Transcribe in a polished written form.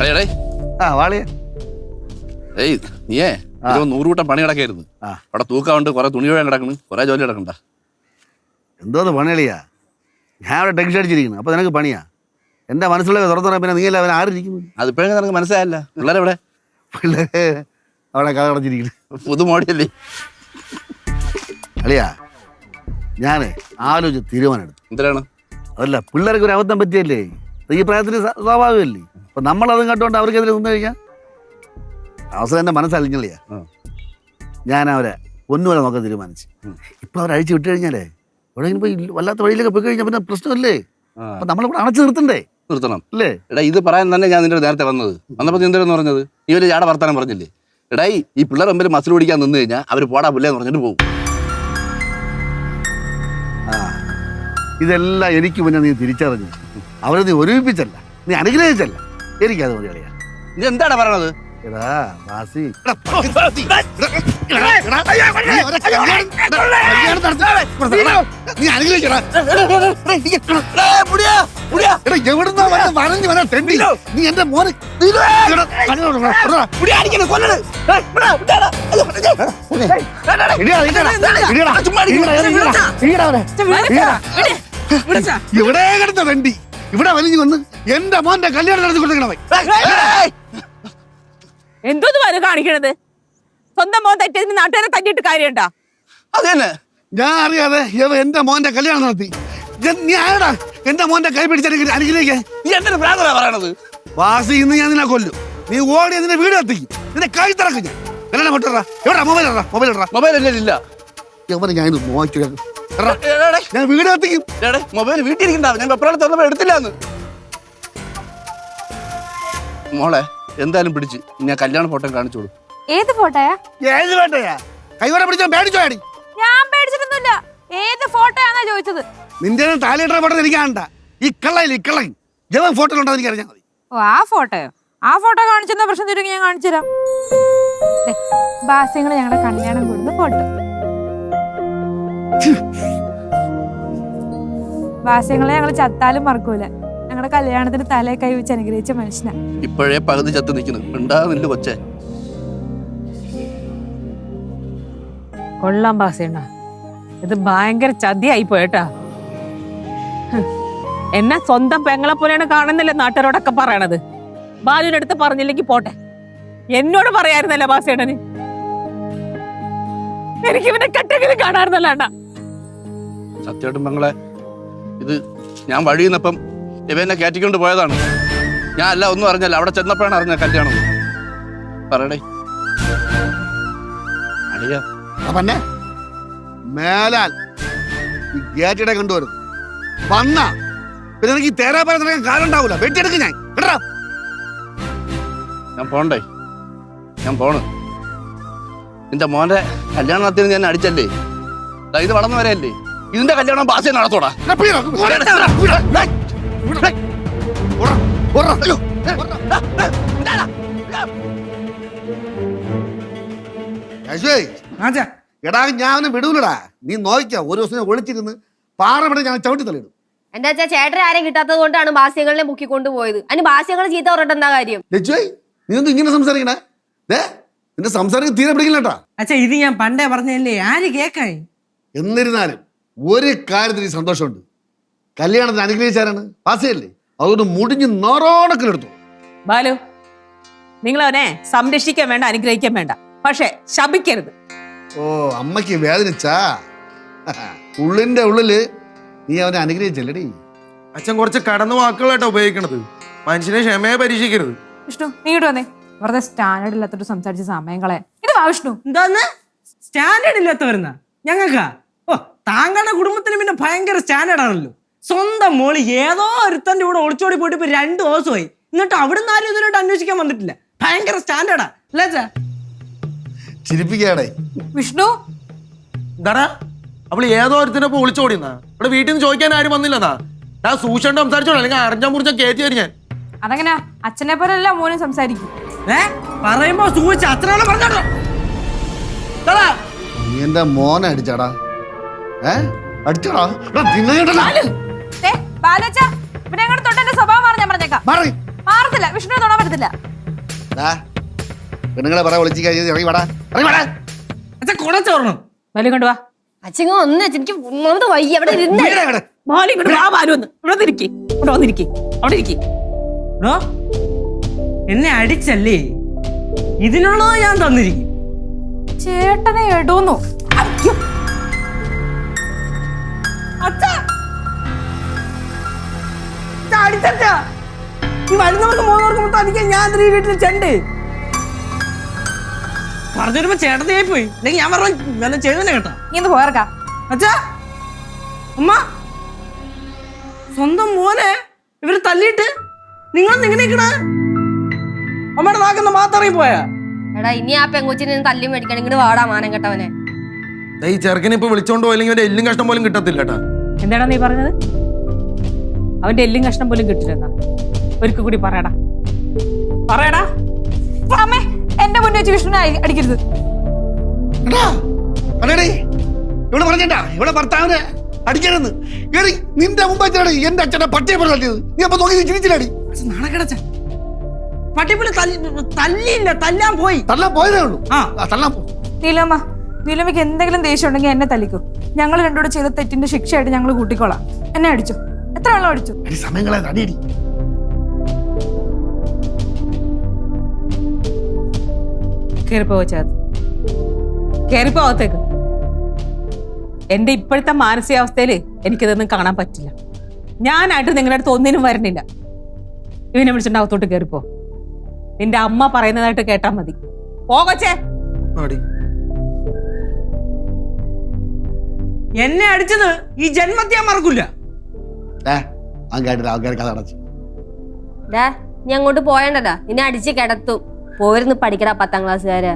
അടേ വാളിയ ഏയ് നീയേ 100 കൂട്ടം പണി കിടക്കായിരുന്നു. അവിടെ തൂക്കമുണ്ട്, കുറെ തുണി കഴുകാൻ കിടക്കുന്നു, കുറെ ജോലി കിടക്കണ്ട. എന്തോന്ന് പണിയളിയാ? ഞാൻ അവിടെ ടെൻഷൻ അടിച്ചിരിക്കുന്നു. അപ്പൊ നിനക്ക് പണിയാ? എന്റെ മനസ്സിലുള്ള തുറന്നു പിന്നെ നീയല്ല അവൻ ആരിയിരിക്കുന്നു? അതിപ്പോഴും നിനക്ക് മനസ്സിലായല്ല. പിള്ളേരെവിടെ? പിള്ളേരെ അവിടെ കടച്ചിരിക്കുന്നു. പുതുമോടിയല്ലേ അളിയാ? ഞാന് ആലോചിച്ച് തീരുമാനം എടുത്തു. എന്തിനാണ്? അതല്ല, പിള്ളേർക്ക് ഒരു അബദ്ധം പറ്റിയല്ലേ? ഈ പ്രായത്തിന് സ്വാഭാവികമല്ലേ? അപ്പൊ നമ്മളതും കണ്ടുകൊണ്ട് അവർക്കെതിരെ നിന്ന് കഴിഞ്ഞാൽ അവസരം എന്റെ മനസ്സലിഞ്ഞളിയാ. ഞാൻ അവരെ ഒന്നുപോലെ നോക്കാൻ തീരുമാനിച്ചു. ഇപ്പൊ അവർ അഴിച്ചു വിട്ടു കഴിഞ്ഞാലേ എവിടെയെങ്കിലും പോയി വല്ലാത്ത വഴിയിലൊക്കെ പോയി കഴിഞ്ഞാൽ പിന്നെ പ്രശ്നമല്ലേ? അപ്പൊ നമ്മളിവിടെ അടച്ചു നിർത്തണം അല്ലേ? എടാ, ഇത് പറയാൻ തന്നെ ഞാൻ നിന്റെ നേരത്തെ വന്നപ്പോൾ നീ എന്തെന്ന് പറഞ്ഞത്? നീ വലിയ ചാട വർത്താനം പറഞ്ഞില്ലേ? എടാ, ഈ പിള്ളേർ മുമ്പിൽ മസിൽ പിടിക്കാൻ നിന്ന് കഴിഞ്ഞാൽ അവർ പോടാ പുല്ലേന്ന് പറഞ്ഞിട്ട് പോകും. ഇതെല്ലാം എനിക്ക് മുന്നേ നീ തിരിച്ചറിഞ്ഞു. അവരെ നീ ഒരുമിപ്പിച്ചല്ല, നീ അനുഗ്രഹിച്ചല്ല. എനിക്കത് മതി കളിയാ. നീ എന്താണ് പറയണത്? എടാ വാസി, നീ അനുഗ്രഹിച്ചടാ. എവിടുന്നോ പറഞ്ഞു വരാ തെണ്ടി. നീ എന്റെ മോനെ ഇവിടെ കിടന്ന തെണ്ടി ഇവിടെ വലിഞ്ഞു വന്ന് എന്റെ മോന്റെ കല്യാണം നടത്തി കൊടുക്കണവൻ. എന്തോന്ന് വരും കാണിക്കണത്? സ്വന്തം മോൻ തെറ്റിയതിന് നാട്ടുകാരെ തല്ലിയിട്ട് കാര്യണ്ടാ? അതന്നെ ഞാൻ അറിയാതെ എന്റെ മോന്റെ കല്യാണം നടത്തി. നീ ആരടാ എന്റെ മോന്റെ കൈ പിടിച്ച അനുഗ്രഹിക്കാൻ? നീ എന്തൊരു ഭ്രാന്തനാ പറയണത്? വാസി, ഇന്ന് ഞാൻ നിന്നെ കൊല്ലും. നീ ഓടി നിന്റെ വീട് എത്തിക്കും. നിന്നെ കൈ തിറക്കും ഞാൻ. കല്യാണം പൊട്ടാ. എവിടാ മൊബൈൽ ഇല്ല. എവനെ ഞാൻ നോക്കി ഞാൻ വീട് എത്തിക്കും. മൊബൈൽ വീട്ടിലിരിക്കണ്ടാവും. ഞാൻ വെപ്രാളത്ത് വന്നപ്പോ എടുത്തില്ലാന്ന്. മോളെ എന്തായാലും പിടിച്ച് ഞാൻ കല്യാണ ഫോട്ടോ കാണിച്ചോളൂ. ഏത് ഫോട്ടോയാ? ഏത് ഫോട്ടോയാ? കൈവരെ പിടിച്ചോ? പേടിച്ചോടി? ഞാൻ പേടിച്ചിട്ടൊന്നുമില്ല. ഏത് ഫോട്ടോയാന്നാ ചോദിച്ചത്? നിന്റെ താലിയിട്ട ഫോട്ടോ എനിക്ക് കാണണ്ട. ഈ കള്ളയിൽ ജവൻ ഫോട്ടോ ഉണ്ടോ എനിക്ക് അറിഞ്ഞാൽ മതി. ഓ, ആ ഫോട്ടോയോ? ആ ഫോട്ടോ കാണിച്ചെന്ന പ്രശ്നം തരുമെങ്കിൽ ഞാൻ കാണിച്ചു തരാം. ബാസ്യങ്ങള് ഞങ്ങളുടെ കല്യാണം കൂടുന്ന ഫോട്ടോ. ബാസ്യങ്ങളെ ഞങ്ങള് ചത്താലും മറക്കൂല. ഞങ്ങളുടെ കല്യാണത്തിന് തലയെ കൈ വെച്ച് അനുഗ്രഹിച്ച മനുഷ്യനാ. ഇപ്പോഴേ പകുതി ചത്ത് നിൽക്കുന്നു. ഉണ്ടാകുന്നില്ല കൊച്ചേ. കൊള്ളാം ബാസേണ്ണ, ഇത് ഭയങ്കര ചതിയായി പോയേട്ടാ. എന്നെ സ്വന്തം പെങ്ങളെ പോലെയാണ് കാണുന്നില്ല നാട്ടുകാരോടൊക്കെ പറയണത്. ബാലുവിന്റെ അടുത്ത് പറഞ്ഞില്ലെങ്കിൽ പോട്ടെ, എന്നോട് പറയായിരുന്നല്ലേ ബാസേണ്ണന്? എനിക്ക് ഇവനെ കെട്ടെങ്കിലും കാണാറുന്നല്ല അണ്ണ. സത്യമായിട്ടും പെങ്ങളെ, ഇത് ഞാൻ വഴിയുന്നപ്പം ഇവനെ കയറ്റിക്കൊണ്ട് പോയതാണ്. ഞാൻ അല്ല ഒന്നും അറിഞ്ഞല്ല. അവിടെ ചെന്നപ്പോഴാണ് അറിഞ്ഞ കല്യാണം. പറയടേ അളിയാ. പിന്നെ മേലാൽ ഈ ഗേറ്റിടെ കണ്ടുവരും വന്ന പിന്നെ എനിക്ക് തേരാ പറയാൻ കാലം ഉണ്ടാവൂല. വെട്ടിയെടുക്കും ഞാൻ. കേട്ടാ, ഞാൻ പോണ്ടേ? ഞാൻ പോണ്. നിന്റെ മോന്റെ കല്യാണം നടത്തിയത് ഞാൻ അടിച്ചല്ലേ? ഇത് വളർന്നു വരെയല്ലേ? ഇതിന്റെ കല്യാണം ബാസ നടത്തോടാ. എടാ, ഞാൻ വിടൂലടാ. നീ നോക്കിയാ ഒരു ദിവസം ഒളിച്ചിരുന്ന് പാറവിടെ ഞാൻ ചവിട്ടി തള്ളിടും. എന്താ വെച്ചാൽ ചേട്ടൻ ആരെയും കിട്ടാത്തത് കൊണ്ടാണ് ബാസ്യങ്ങളെ മുക്കിക്കൊണ്ട് പോയത്. അതിന് ബാസ്യങ്ങൾ ചീത്ത പറഞ്ഞിട്ട് എന്താ കാര്യം? നീ ഒന്നും ഇങ്ങനെ സംസാരിക്കണേ? നിന്റെ സംസാരം തീരെ പിടിക്കില്ലട്ടാ. അച്ഛാ, ഇത് ഞാൻ പണ്ടേ പറഞ്ഞല്ലേ, ആര് കേക്കായി? എന്നിരുന്നാലും ഒരു കാര്യത്തിന് സന്തോഷമുണ്ട്. കല്യാണത്തിന് അനുഗ്രഹിച്ചാരാണ്? ബാസയല്ലേ? അതുകൊണ്ട് മുടിഞ്ഞ് നാറോണക്കിലെടുത്തു. ബാലു, നിങ്ങളവനെ സംരക്ഷിക്കാൻ വേണ്ട, അനുഗ്രഹിക്കാൻ വേണ്ട, പക്ഷെ ശപിക്കരുത്. ഓ, അമ്മയ്ക്ക് വേദനിച്ചാ? ഉള്ളിന്റെ ഉള്ളില് നീ അവനെ അനുഗ്രഹിച്ചല്ലേടി? അച്ഛൻ കുറച്ച് കടന്നു വാക്കുകളായിട്ടാ ഉപയോഗിക്കണത്. മനുഷ്യനെ ക്ഷമയെ പരീക്ഷിക്കരുത്. വിഷ്ണു, നീ ഇട്ട് വന്നേ. വെറുതെ സ്റ്റാൻഡേർഡ് ഇല്ലാത്തോട്ട് സംസാരിച്ച സമയങ്ങളെ. ഇത് വാ വിഷ്ണു. എന്താന്ന് സ്റ്റാൻഡേർഡ് ഇല്ലാത്തവരുന്ന ഞങ്ങൾക്കാ? ഓ, താങ്കളുടെ കുടുംബത്തിന് പിന്നെ ഭയങ്കര സ്റ്റാൻഡേർഡ് ആണല്ലോ. സ്വന്തം മോളി ഏതോ ഒരുത്തന്റെ കൂടെ ഒളിച്ചോടി പോയിട്ട് ഇപ്പൊ 2 ദിവസമായി. എന്നിട്ട് അവിടുന്ന് ആരും ഇതിലോട്ട് അന്വേഷിക്കാൻ വന്നിട്ടില്ല. ഭയങ്കര സ്റ്റാൻഡേർഡാ അല്ലേ അച്ഛാ? ചിരിപ്പിക്കാടേ വിഷ്ണു, എന്താടാ അവള് ഏതോ ഒരുത്തിനൊപ്പം ഒളിച്ചോടിയെന്നാ? ഇവിടെ വീട്ടിൽ നിന്ന് ചോദിക്കാൻ ആരും വന്നില്ലെന്നാ? ഞാൻ സൂക്ഷിച്ചോണ്ട് സംസാരിച്ചോളൂ, അല്ലെങ്കിൽ അറിഞ്ഞാൻ മുറിച്ചാൽ കയറ്റി തരും ഞാൻ. അതങ്ങനെ അച്ഛനെ പോലെ അല്ല മോനും സംസാരിക്കും. പറയുമ്പോ സൂക്ഷിച്ച അച്ഛനോട് പറഞ്ഞോളൂ. നീ എന്റെ മോനെ അടിച്ചാടാ? അടിച്ചോടാ. സ്വഭാവം മാറി ഞാൻ പറഞ്ഞേക്കാം. മാറത്തില്ല, വിഷ്ണുവിനെ തൊടാൻ പറ്റത്തില്ല. പെണ്ണുങ്ങളെ പറ വിളിച്ച് കഴിഞ്ഞ് ഇറങ്ങി വാടാ, ഇറങ്ങി വാടാ. അച്ഛാ കുടച്ചോറണം. ബാലു ഇങ്ങോട്ട് വാ. അച്ഛങ്ങ ഒന്ന് എനിക്ക് ഒന്നാമത് വയ്യ അവിടെ ഇരുന്ന് വീടാ ഇവിടെ. ബാലു ഇങ്ങോട്ട് വാ. ബാലു ഒന്ന് ഇവിടെ വന്നിരിക്കി, ഇവിടെ വന്നിരിക്കി, അവിടെ ഇരിക്കി. ഡോ, എന്നെ അടിച്ചല്ലേ, ഇതിനുള്ളത് ഞാൻ തന്നിരിക്കും. ചേട്ടനെ എടുന്നു. അച്ഛാ, അച്ഛാ, അടിച്ചച്ഛാ. ഈ വരുന്നവർക്ക് മൂന്നവർക്ക് മൊത്തം അടിക്കാൻ ഞാൻ ഈ വീട്ടിൽ ചെണ്ട് പറഞ്ഞു വരുമ്പോ ചേട്ടത്തിയായി പോയി. അല്ലെങ്കിൽ ഞാൻ പറഞ്ഞ വല്ല ചെയ്തന്നെ കേട്ടാ. നീ ഒന്ന് പോയർക്കാ. അച്ഛാ, അമ്മ, സ്വന്തം മോനെ ഇവര് തല്ലിയിട്ട് നിങ്ങൾ ഇങ്ങനെയൊക്കെ അമ്മയുടെ നാക്കുന്ന മാത്രമേ പോയാ. എടാ ഇനി ആ പെങ്കൊച്ചിനെ തല്ലി മേടിക്കണം. ഇങ്ങോട്ട് വാടാ മാനം കെട്ടവനെ. ഈ ചെറുക്കനെ ഇപ്പൊ വിളിച്ചോണ്ട് പോയില്ലെങ്കിൽ അവന്റെ എല്ലും കഷ്ടം പോലും കിട്ടത്തില്ല കേട്ടാ. എന്താടാ നീ പറഞ്ഞത്? അവന്റെ എല്ലും കഷ്ണം പോലും കിട്ടില്ലെന്നാ? ഒരിക്കൽ കൂടി പറയടാ, പറയടാ. അമ്മേ, എന്റെ മുന്നേ വെച്ച് വിഷ്ണുവിനെ അടിക്കരുത്. എടാ, അതെടീ, ഇവിടെ പറഞ്ഞേട്ടാ ഇവിടെ ഭർത്താവിനെ അടിക്കരുന്ന്. എടി നിന്റെ മുമ്പേ എന്റെ അച്ഛനെ പട്ടിയെ പോലെ തട്ടിയത്. നീ അപ്പൊ നോക്കി ചിരിച്ചില്ലടി. നാണക്കെടച്ച പട്ടിപ്പുള്ളി തല്ലിയില്ല, തല്ലാൻ പോയി. തള്ളാൻ പോയതേ ഉള്ളൂ. ആ തള്ളാൻ പോ. നീലമ്മ, നീലമ്മയ്ക്ക് എന്തെങ്കിലും ദേഷ്യം ഉണ്ടെങ്കിൽ എന്നെ തല്ലിക്കോ. ഞങ്ങൾ രണ്ടോട് ചെയ്ത തെറ്റിന്റെ ശിക്ഷയായിട്ട് ഞങ്ങൾ കൂട്ടിക്കോളാം. എന്നെ അടിച്ചോ, എത്ര വെള്ളം അടിച്ചു. എടി സമയങ്ങളെ തടിയടി. കേറിപ്പോവച്ചത്, കേറിപ്പോവത്തേക്ക്. എന്റെ ഇപ്പോഴത്തെ മാനസികാവസ്ഥയില് എനിക്കിതൊന്നും കാണാൻ പറ്റില്ല. ഞാനായിട്ട് നിങ്ങളുടെ അടുത്ത് ഒന്നിനും വരണില്ല. ഇവനെ വിളിച്ചിട്ട് അകത്തോട്ട് കയറിപ്പോ. നിന്റെ അമ്മ പറയുന്നതായിട്ട് കേട്ടാ മതി. പോകച്ചേ. എന്നെ അടിച്ചത് ഈ ജന്മത്തെ ഞാൻ മറക്കൂല. ആൾക്കാർ കഥ അടച്ചു. നീ അങ്ങോട്ട് പോയണ്ടല്ലോ, നിന്നെ അടിച്ച് കിടത്തും. പോയിരുന്നു പഠിക്കടാ 10ാം ക്ലാസ്സുകാര്.